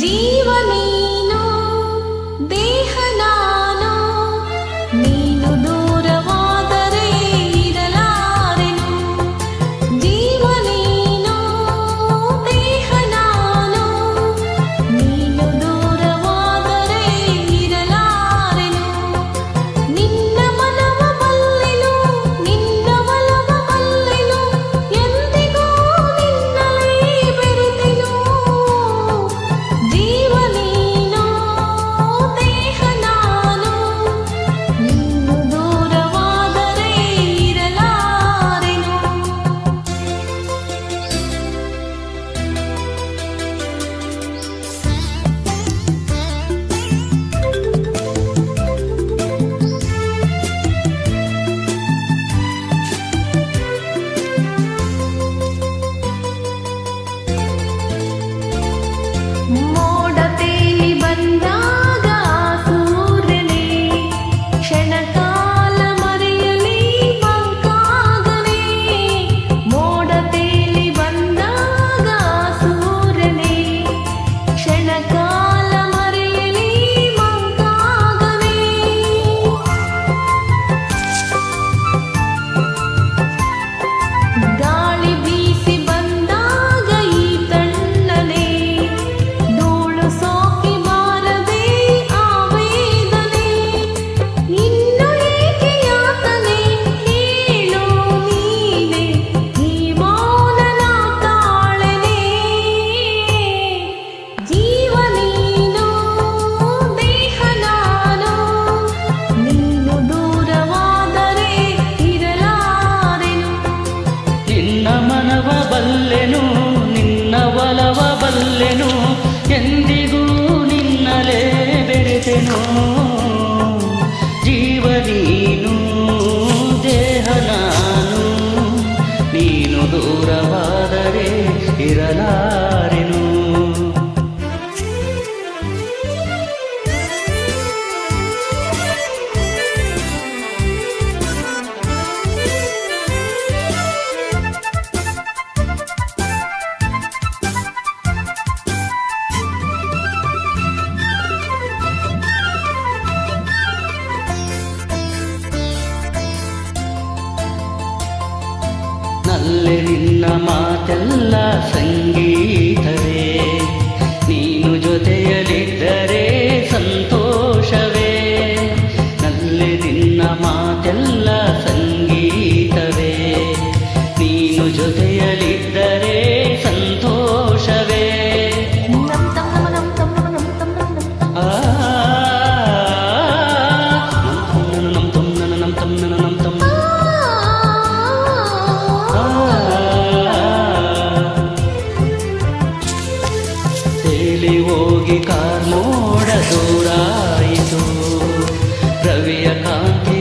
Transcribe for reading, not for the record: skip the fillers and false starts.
ಜೀವ ನೀನು ದೇಹ ನಾನು ನೀನು ದೂರವಾದರೆ ಇರಲಾರೆನು ಜೀವ ನೀನು ದೇಹ ನಾನು ನೀನು ದೂರವಾದರೆ ಇರಲಾರೆನು ನಿನ್ನ ಮನವ ಬಲ್ಲೆನು ನಿನ್ನ ಒಲವ ಬಲ್ಲೆನು ಎಂದಿಗೂ ನಿನ್ನಲೇ ಬೆರೆತೆನು ಜೀವ ನೀನು ದೇಹ ನಾನು ನೀನು ದೂರವಾದರೆ ಇರಲಾರೆನು ಮೋಡ ತೇಲಿ ಬಂದಾಗ ಸೂರ್ಯನೇ ಕ್ಷಣಕಾಲ ಮರೆಯಲಿ ಮಂಕಾಗನೆ ಮೋಡ ತೇಲಿ ಬಂದಾಗ ಸೂರ್ಯನೇ ಕ್ಷಣಕಾಲ ಮರೆಯಲಿ ಮಂಕಾಗನೆ ಗಾಳಿ ಬೀಸಿ ಬಂದಾಗ ಈ ತಣ್ಣನೆ ಧೂಳು ಸೋಕಿ ಬಾರದೆ ಆ ವೇದನೆ ಇನ್ನು ಏಕೆ ಯಾತನೆ ಹೇಳು ನೀನೆ ಈ ಮೌನನ ತಾಳನೆ ಜೀವ ನೀನು ದೇಹ ನಾನು ನೀನು ದೂರವಾದರೆ ಇರಲಾರೆನು ನಿನ್ನ ಮನವ ಬಲ್ಲೆನು ನಿನ್ನ ಒಲವ ಬಲ್ಲೆನು ಎಂದಿಗೂ ನಿನ್ನಲೇ ಬೆರೆತೆನು ಜೀವ ನೀನು ದೇಹ ನಾನು ನೀನು ದೂರವಾದರೆ ಇರಲಾರೆನು ನಲ್ಲೆ ನಿನ್ನ ಮಾತೆಲ್ಲ ಸಂಗೀತವೇ ನೀನು ಜೊತೆಯಲ್ಲಿದ್ದರೆ ಸಂತೋಷವೇ ನಲ್ಲೆ ನಿನ್ನ ಮಾತೆಲ್ಲ ಸಂಗೀತವೇ ನೀನು ಜೊತೆಯಲ್ಲಿದ್ದರೆ ಸಂತೋಷವೇ ಆ ನಮ್ ತಮ್ಮ ತೇಲಿ ಹೋಗಿ ಕಾರ್ಮೋಡ ದೂರಾಯಿತು ರವಿಯ ಕಾಂತಿ